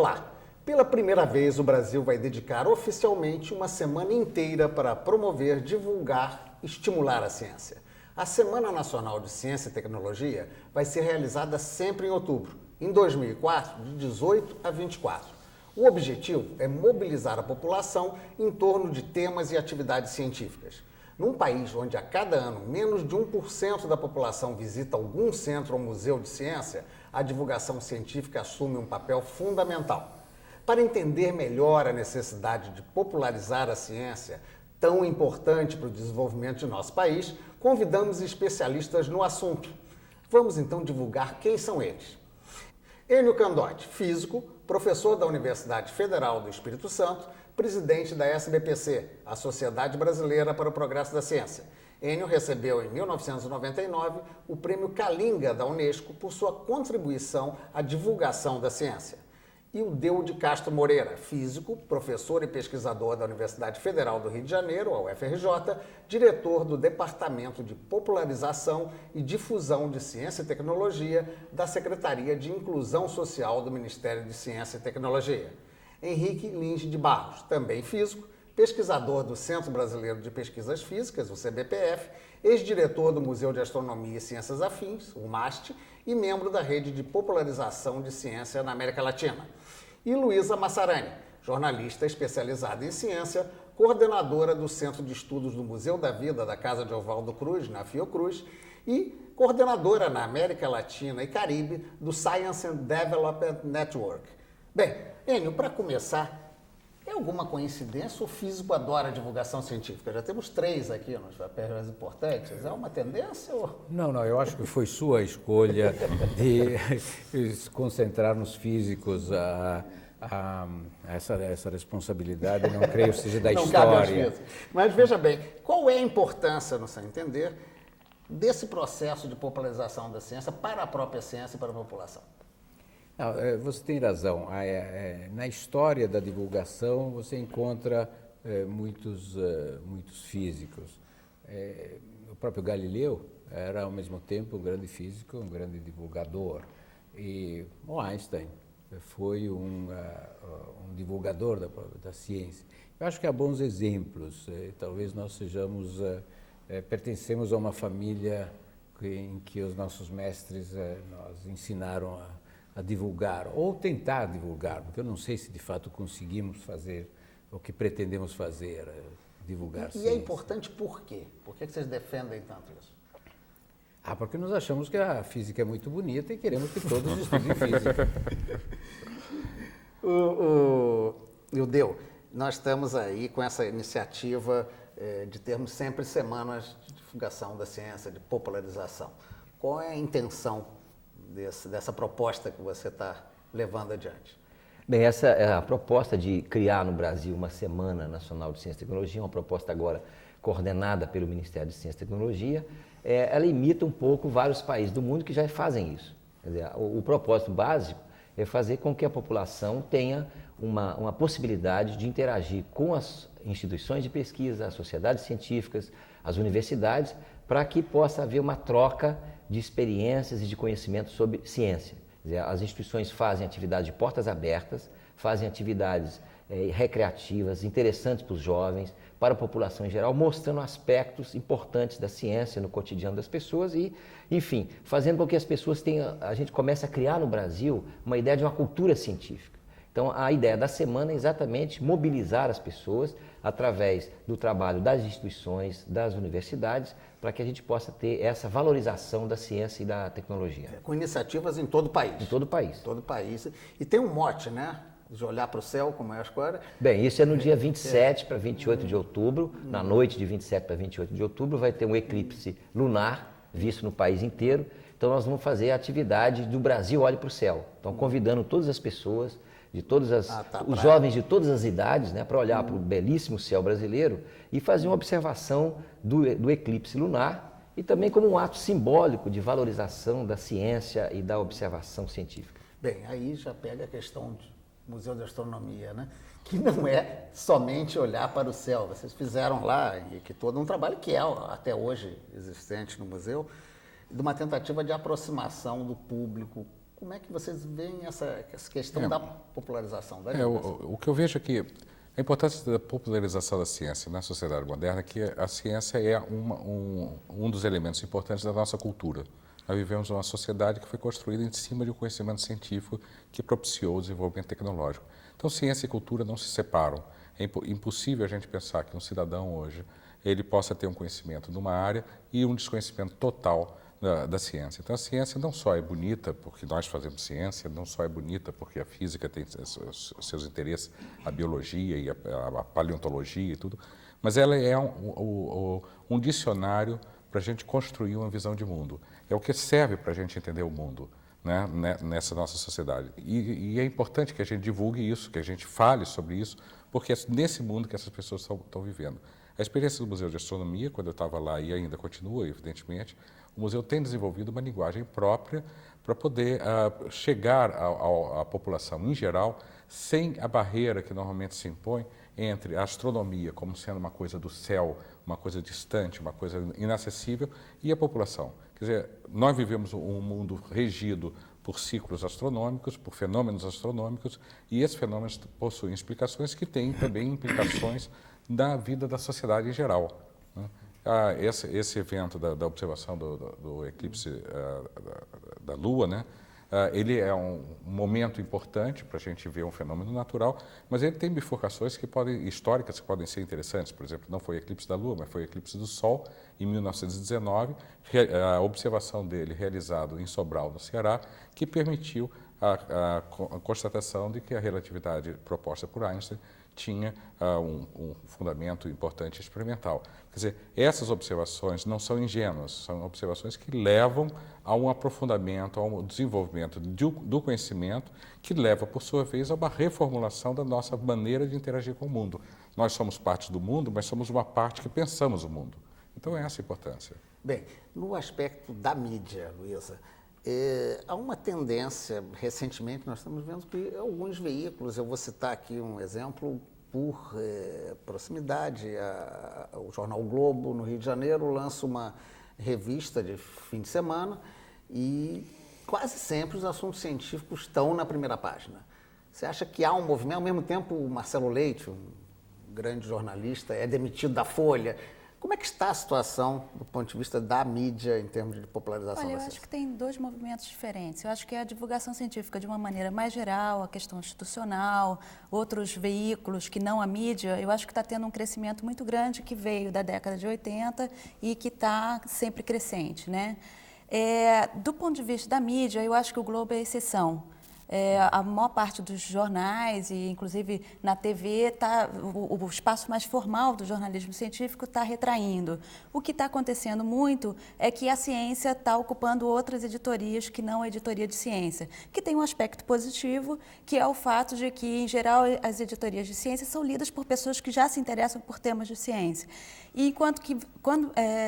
Olá! Pela primeira vez, o Brasil vai dedicar oficialmente uma semana inteira para promover, divulgar e estimular a ciência. A Semana Nacional de Ciência e Tecnologia vai ser realizada sempre em outubro, em 2004, de 18 a 24. O objetivo é mobilizar a população em torno de temas e atividades científicas. Num país onde a cada ano menos de 1% da população visita algum centro ou museu de ciência, a divulgação científica assume um papel fundamental. Para entender melhor a necessidade de popularizar a ciência, tão importante para o desenvolvimento de nosso país, convidamos especialistas no assunto. Vamos então divulgar quem são eles. Enio Candotti, físico, professor da Universidade Federal do Espírito Santo, presidente da SBPC, a Sociedade Brasileira para o Progresso da Ciência. Enio recebeu em 1999 o Prêmio Kalinga da Unesco por sua contribuição à divulgação da ciência. E o Deu de Castro Moreira, físico, professor e pesquisador da Universidade Federal do Rio de Janeiro, a UFRJ, diretor do Departamento de Popularização e Difusão de Ciência e Tecnologia da Secretaria de Inclusão Social do Ministério de Ciência e Tecnologia. Henrique Lins de Barros, também físico, pesquisador do Centro Brasileiro de Pesquisas Físicas, o CBPF, ex-diretor do Museu de Astronomia e Ciências Afins, o MAST, e membro da Rede de Popularização de Ciência na América Latina. E Luísa Massarani, jornalista especializada em ciência, coordenadora do Centro de Estudos do Museu da Vida da Casa de Oswaldo Cruz, na Fiocruz, e coordenadora na América Latina e Caribe do Science and Development Network. Bem, Enio, para começar, é alguma coincidência? O físico adora divulgação científica. Já temos 3 aqui nos papéis mais importantes. É uma tendência? Ou... Não, eu acho que foi sua escolha de se concentrar nos físicos essa responsabilidade. Não creio seja da história. Mas veja bem, qual é a importância, no seu entender, desse processo de popularização da ciência para a própria ciência e para a população? Não, você tem razão. Na história da divulgação você encontra muitos físicos. O próprio Galileu era ao mesmo tempo um grande físico, um grande divulgador. E o Einstein foi um divulgador da ciência. Eu acho que há bons exemplos. Talvez nós pertencemos a uma família em que os nossos mestres nos ensinaram a divulgar, ou tentar divulgar, porque eu não sei se de fato conseguimos fazer o que pretendemos fazer, divulgar ciência. E é importante por quê? Por que vocês defendem tanto isso? Porque nós achamos que a física é muito bonita e queremos que todos estudem física. Deu, nós estamos aí com essa iniciativa de termos sempre semanas de divulgação da ciência, de popularização. Qual é a intenção dessa proposta que você está levando adiante? Bem, essa é a proposta de criar no Brasil uma Semana Nacional de Ciência e Tecnologia, uma proposta agora coordenada pelo Ministério de Ciência e Tecnologia. Ela imita um pouco vários países do mundo que já fazem isso. Quer dizer, o propósito básico é fazer com que a população tenha uma possibilidade de interagir com as instituições de pesquisa, as sociedades científicas, as universidades, para que possa haver uma troca de experiências e de conhecimento sobre ciência. Quer dizer, as instituições fazem atividades de portas abertas, fazem atividades recreativas, interessantes para os jovens, para a população em geral, mostrando aspectos importantes da ciência no cotidiano das pessoas e, enfim, fazendo com que as pessoas a gente comece a criar no Brasil uma ideia de uma cultura científica. Então, a ideia da semana é exatamente mobilizar as pessoas através do trabalho das instituições, das universidades, para que a gente possa ter essa valorização da ciência e da tecnologia. Com iniciativas em todo o país. Em todo o país. Todo o país. E tem um mote, né? De olhar para o céu, como é a escola. Bem, isso é no dia 27 para 28 de outubro. Na noite de 27 para 28 de outubro vai ter um eclipse lunar, visto no país inteiro. Então, nós vamos fazer a atividade do Brasil Olhe para o Céu. Então, convidando todas as pessoas, os jovens de todas as idades, né, para olhar para o belíssimo céu brasileiro e fazer uma observação do eclipse lunar e também como um ato simbólico de valorização da ciência e da observação científica. Bem, aí já pega a questão do Museu de Astronomia, né? Que não é somente olhar para o céu. Vocês fizeram lá, e que todo um trabalho que é até hoje existente no museu, de uma tentativa de aproximação do público Como é que vocês veem essa questão da popularização da divulgação? O que eu vejo é que a importância da popularização da ciência na sociedade moderna é que a ciência é um dos elementos importantes da nossa cultura. Nós vivemos uma sociedade que foi construída em cima de um conhecimento científico que propiciou o desenvolvimento tecnológico. Então, ciência e cultura não se separam. É impossível a gente pensar que um cidadão hoje ele possa ter um conhecimento de uma área e um desconhecimento total da ciência. Então, a ciência não só é bonita porque nós fazemos ciência, não só é bonita porque a física tem seus interesses, a biologia e a paleontologia e tudo, mas ela é um dicionário para a gente construir uma visão de mundo. É o que serve para a gente entender o mundo, né, nessa nossa sociedade. E é importante que a gente divulgue isso, que a gente fale sobre isso, porque é nesse mundo que essas pessoas estão vivendo. A experiência do Museu de Astronomia, quando eu estava lá e ainda continua, evidentemente, o museu tem desenvolvido uma linguagem própria para poder chegar à população em geral, sem a barreira que normalmente se impõe entre a astronomia como sendo uma coisa do céu, uma coisa distante, uma coisa inacessível, e a população. Quer dizer, nós vivemos um mundo regido por ciclos astronômicos, por fenômenos astronômicos, e esses fenômenos possuem explicações que têm também implicações na vida da sociedade em geral, né? Esse evento da observação do eclipse da Lua, né? Ele é um momento importante para a gente ver um fenômeno natural, mas ele tem bifurcações históricas que podem ser interessantes. Por exemplo, não foi eclipse da Lua, mas foi eclipse do Sol, em 1919, a observação dele realizado em Sobral, no Ceará, que permitiu a constatação de que a relatividade proposta por Einstein tinha um fundamento importante experimental. Quer dizer, essas observações não são ingênuas, são observações que levam a um aprofundamento, a um desenvolvimento do conhecimento, que leva, por sua vez, a uma reformulação da nossa maneira de interagir com o mundo. Nós somos parte do mundo, mas somos uma parte que pensamos o mundo. Então, é essa a importância. Bem, no aspecto da mídia, Luísa, há uma tendência, recentemente nós estamos vendo que alguns veículos, eu vou citar aqui um exemplo por proximidade, o jornal o Globo, no Rio de Janeiro, lança uma revista de fim de semana e quase sempre os assuntos científicos estão na primeira página. Você acha que há um movimento? Ao mesmo tempo, o Marcelo Leite, um grande jornalista, é demitido da Folha. Como é que está a situação do ponto de vista da mídia em termos de popularização da ciência? Olha, eu acho que tem dois movimentos diferentes. Eu acho que a divulgação científica, de uma maneira mais geral, a questão institucional, outros veículos que não a mídia, eu acho que está tendo um crescimento muito grande que veio da década de 80 e que está sempre crescente, né? Do ponto de vista da mídia, eu acho que o Globo é exceção. A maior parte dos jornais e, inclusive, na TV, o espaço mais formal do jornalismo científico está retraindo. O que está acontecendo muito é que a ciência está ocupando outras editorias que não a editoria de ciência, que tem um aspecto positivo, que é o fato de que, em geral, as editorias de ciência são lidas por pessoas que já se interessam por temas de ciência. E enquanto que,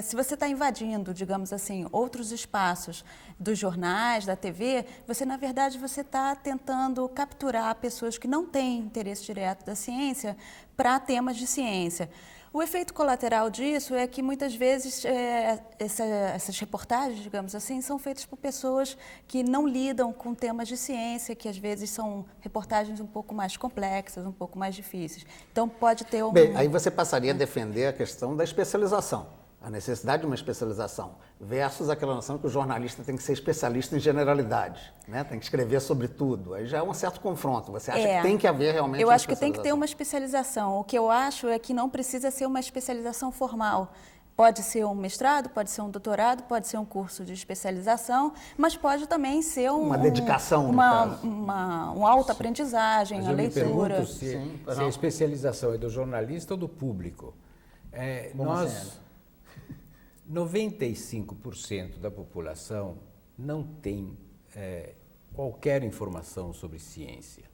se você está invadindo, digamos assim, outros espaços dos jornais, da TV, na verdade, você está tentando capturar pessoas que não têm interesse direto da ciência para temas de ciência. O efeito colateral disso é que, muitas vezes, essas reportagens, digamos assim, são feitas por pessoas que não lidam com temas de ciência, que, às vezes, são reportagens um pouco mais complexas, um pouco mais difíceis. Então, pode ter Bem, aí você passaria a defender a questão da especialização, a necessidade de uma especialização, versus aquela noção que o jornalista tem que ser especialista em generalidade, né? Tem que escrever sobre tudo. Aí já é um certo confronto. Você acha que tem que haver realmente Eu uma acho que tem que ter uma especialização. O que eu acho é que não precisa ser uma especialização formal. Pode ser um mestrado, pode ser um doutorado, pode ser um curso de especialização, mas pode também ser uma dedicação, uma autoaprendizagem, mas a leitura. Me pergunto se a especialização é do jornalista ou do público. Nós 95% da população não tem qualquer informação sobre ciência.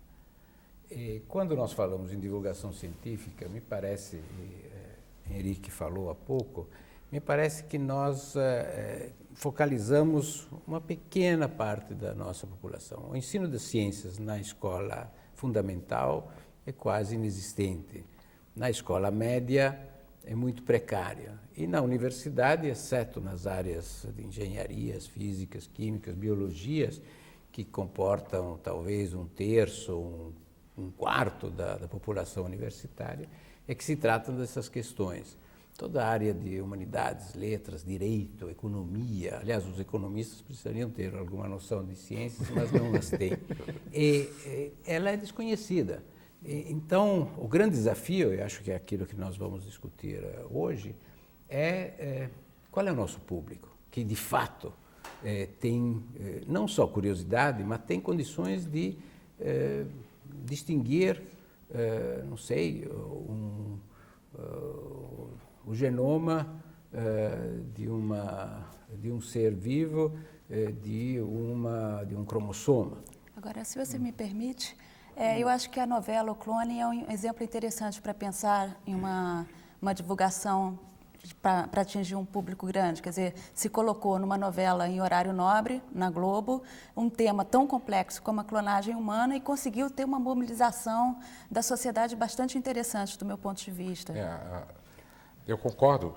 Quando nós falamos em divulgação científica, me parece, Henrique falou há pouco, me parece que nós focalizamos uma pequena parte da nossa população. O ensino das ciências na escola fundamental é quase inexistente. Na escola média, é muito precária. E na universidade, exceto nas áreas de engenharias, físicas, químicas, biologias, que comportam talvez um terço, um quarto da população universitária, é que se tratam dessas questões. Toda a área de humanidades, letras, direito, economia, aliás, os economistas precisariam ter alguma noção de ciências, mas não as têm. Ela é desconhecida. Então, o grande desafio, eu acho que é aquilo que nós vamos discutir hoje, qual é o nosso público, que de fato tem não só curiosidade, mas tem condições de distinguir, não sei, o genoma de um ser vivo, de um cromossoma. Agora, se você me permite, eu acho que a novela O Clone é um exemplo interessante para pensar em uma divulgação para atingir um público grande. Quer dizer, se colocou numa novela em horário nobre, na Globo, um tema tão complexo como a clonagem humana e conseguiu ter uma mobilização da sociedade bastante interessante do meu ponto de vista. Eu concordo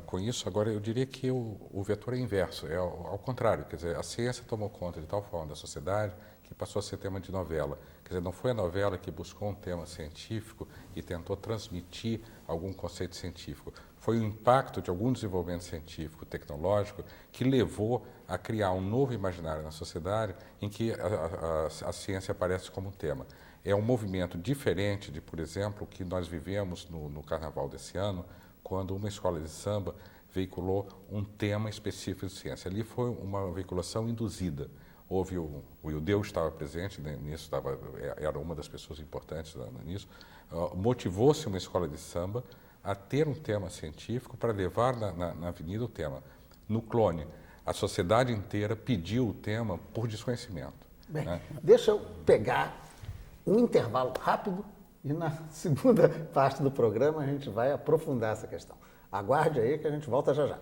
com isso. Agora, eu diria que o vetor é inverso, é ao contrário. Quer dizer, a ciência tomou conta de tal forma da sociedade que passou a ser tema de novela. Quer dizer, não foi a novela que buscou um tema científico e tentou transmitir algum conceito científico. Foi o impacto de algum desenvolvimento científico, tecnológico, que levou a criar um novo imaginário na sociedade em que a ciência aparece como um tema. É um movimento diferente de, por exemplo, o que nós vivemos no Carnaval desse ano, quando uma escola de samba veiculou um tema específico de ciência. Ali foi uma veiculação induzida. Houve o Ildeu estava presente nisso, era uma das pessoas importantes nisso. Motivou-se uma escola de samba a ter um tema científico para levar na avenida o tema. No Clone, a sociedade inteira pediu o tema por desconhecimento. Bem, né? Deixa eu pegar um intervalo rápido e na segunda parte do programa a gente vai aprofundar essa questão. Aguarde aí que a gente volta já já.